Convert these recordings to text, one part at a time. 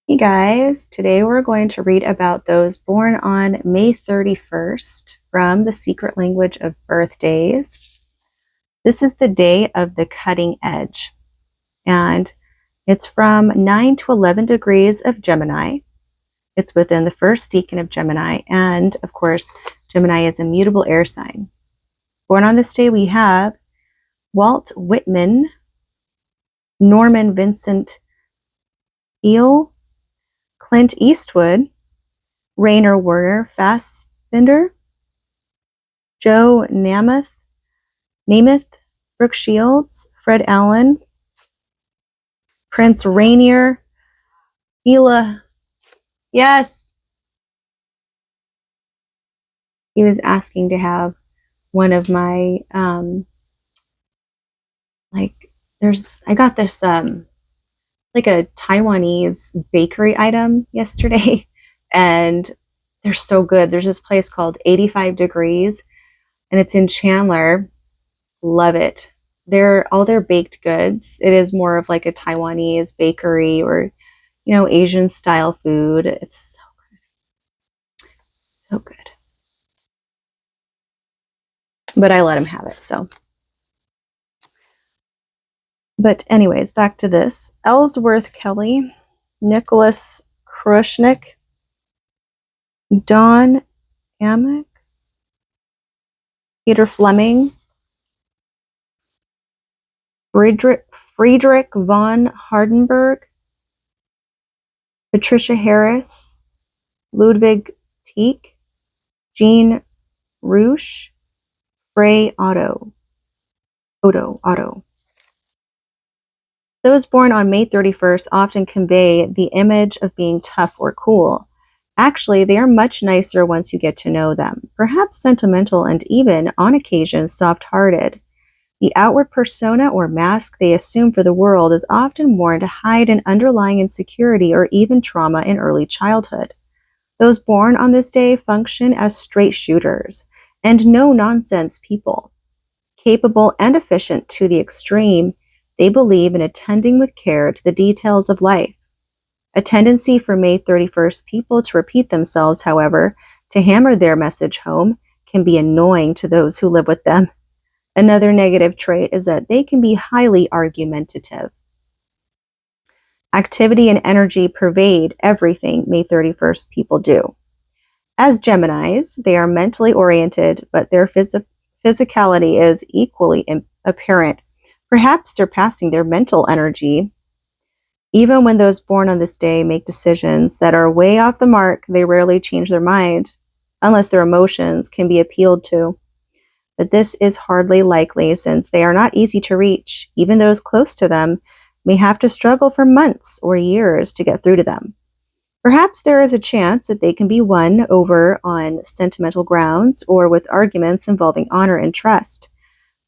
Hey guys, today we're going to read about those born on May 31st from The Secret Language of Birthdays. This is the day of the cutting edge, and it's from 9 to 11 degrees of Gemini. It's within the first decan of Gemini, and of course, Gemini is a mutable air sign. Born on this day, we have Walt Whitman, Norman Vincent Peale, Clint Eastwood, Rainer Werner Fassbinder, Joe Namath, Brooke Shields, Fred Allen, Prince Rainier, Hila. Yes. He was asking to have one of my, I got this, like a Taiwanese bakery item yesterday, and they're so good. There's this place called 85 Degrees, and it's in Chandler. Love it. All their baked goods. It is more of like a Taiwanese bakery or, Asian style food. It's so good. So good. But I let him have it, so. But anyways, back to this. Ellsworth Kelly, Nicholas Krushnick, Don Amick, Peter Fleming, Friedrich von Hardenberg, Patricia Harris, Ludwig Tieck, Jean Rouche, Frey Otto. Those born on May 31st often convey the image of being tough or cool. Actually, they are much nicer once you get to know them, perhaps sentimental and even, on occasion, soft-hearted. The outward persona or mask they assume for the world is often worn to hide an underlying insecurity or even trauma in early childhood. Those born on this day function as straight shooters and no-nonsense people. Capable and efficient to the extreme, they believe in attending with care to the details of life. A tendency for May 31st people to repeat themselves, however, to hammer their message home, can be annoying to those who live with them. Another negative trait is that they can be highly argumentative. Activity and energy pervade everything May 31st people do. As Geminis, they are mentally oriented, but their physicality is equally apparent, perhaps surpassing their mental energy. Even when those born on this day make decisions that are way off the mark, they rarely change their mind, unless their emotions can be appealed to. But this is hardly likely since they are not easy to reach. Even those close to them may have to struggle for months or years to get through to them. Perhaps there is a chance that they can be won over on sentimental grounds or with arguments involving honor and trust.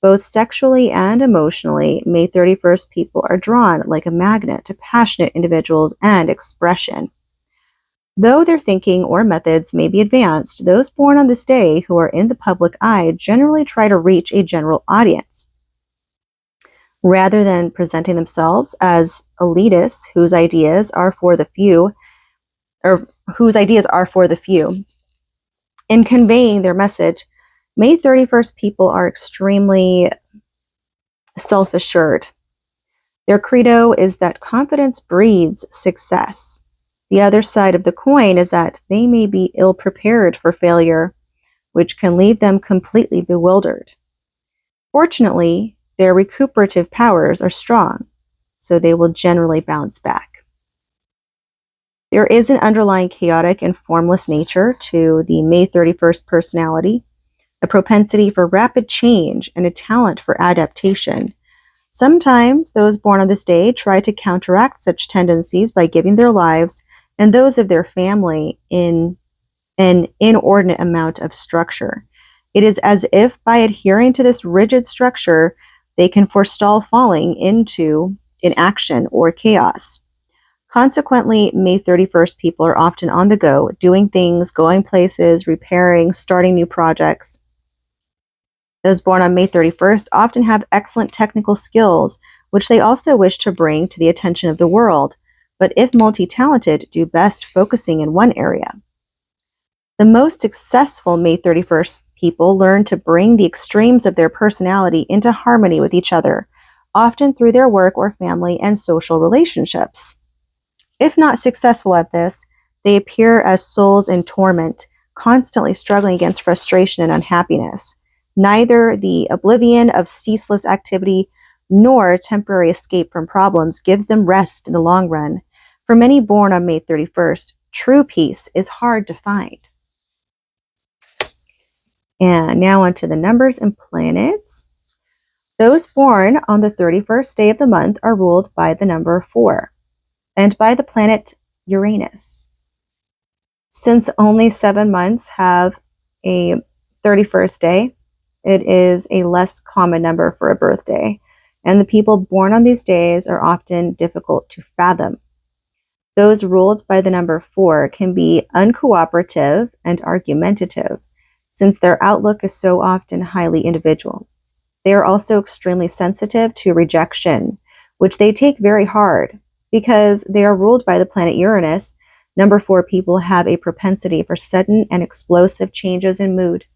Both sexually and emotionally, May 31st people are drawn like a magnet to passionate individuals and expression. Though their thinking or methods may be advanced, those born on this day who are in the public eye generally try to reach a general audience. Rather than presenting themselves as elitists whose ideas are for the few, in conveying their message, May 31st people are extremely self-assured. Their credo is that confidence breeds success. The other side of the coin is that they may be ill-prepared for failure, which can leave them completely bewildered. Fortunately, their recuperative powers are strong, so they will generally bounce back. There is an underlying chaotic and formless nature to the May 31st personality, a propensity for rapid change and a talent for adaptation. Sometimes those born on this day try to counteract such tendencies by giving their lives and those of their family in an inordinate amount of structure. It is as if by adhering to this rigid structure, they can forestall falling into inaction or chaos. Consequently, May 31st people are often on the go, doing things, going places, repairing, starting new projects. Those born on May 31st often have excellent technical skills, which they also wish to bring to the attention of the world. but if multi-talented, do best focusing in one area. The most successful May 31st people learn to bring the extremes of their personality into harmony with each other, often through their work or family and social relationships. If not successful at this, they appear as souls in torment, constantly struggling against frustration and unhappiness. Neither the oblivion of ceaseless activity nor temporary escape from problems gives them rest in the long run. For many born on May 31st, true peace is hard to find. And now onto the numbers and planets. Those born on the 31st day of the month are ruled by the number 4 and by the planet Uranus. Since only 7 months have a 31st day, it is a less common number for a birthday, and the people born on these days are often difficult to fathom. Those ruled by the number 4 can be uncooperative and argumentative, since their outlook is so often highly individual. They are also extremely sensitive to rejection, which they take very hard. Because they are ruled by the planet Uranus, number 4 people have a propensity for sudden and explosive changes in mood.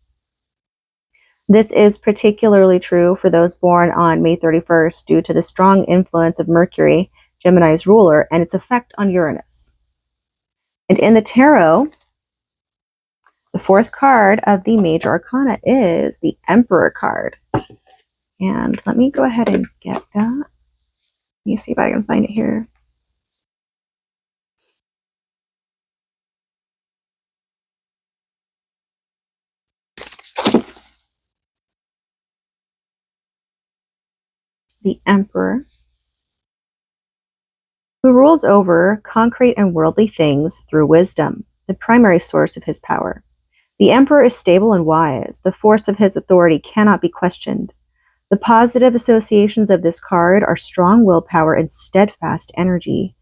This is particularly true for those born on May 31st due to the strong influence of Mercury, Gemini's ruler, and its effect on Uranus. And in the tarot, the 4th card of the major arcana is the Emperor card. And let me go ahead and get that. Let me see if I can find it here. The Emperor, who rules over concrete and worldly things through wisdom, the primary source of his power. The Emperor is stable and wise. The force of his authority cannot be questioned. The positive associations of this card are strong willpower and steadfast energy.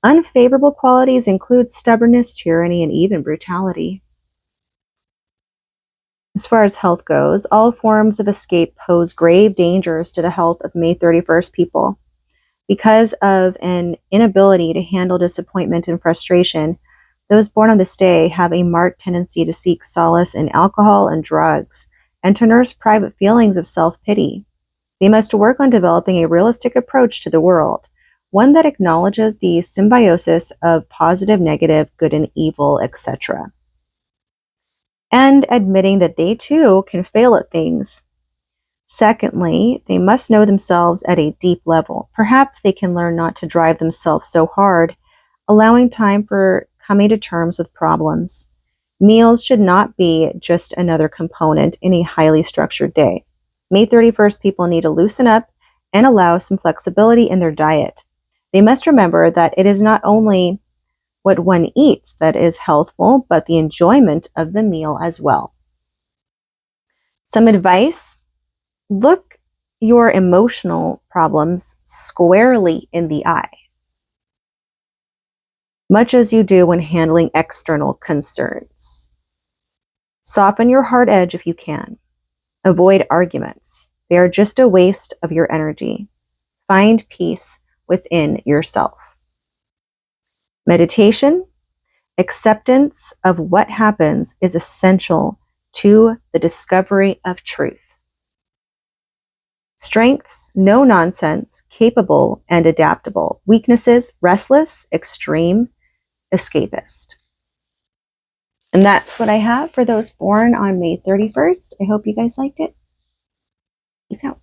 Unfavorable qualities include stubbornness, tyranny, and even brutality. As far as health goes, all forms of escape pose grave dangers to the health of May 31st people. Because of an inability to handle disappointment and frustration, those born on this day have a marked tendency to seek solace in alcohol and drugs, and to nurse private feelings of self-pity. They must work on developing a realistic approach to the world, one that acknowledges the symbiosis of positive, negative, good and evil, etc. And admitting that they too can fail at things. Secondly, they must know themselves at a deep level. Perhaps they can learn not to drive themselves so hard, allowing time for coming to terms with problems. Meals should not be just another component in a highly structured day. May 31st people need to loosen up and allow some flexibility in their diet. They must remember that it is not only what one eats that is healthful, but the enjoyment of the meal as well. Some advice: look your emotional problems squarely in the eye, much as you do when handling external concerns. Soften your hard edge if you can. Avoid arguments. They are just a waste of your energy. Find peace within yourself. Meditation, acceptance of what happens is essential to the discovery of truth. Strengths, no nonsense, capable and adaptable. Weaknesses, restless, extreme, escapist. And that's what I have for those born on May 31st. I hope you guys liked it. Peace out.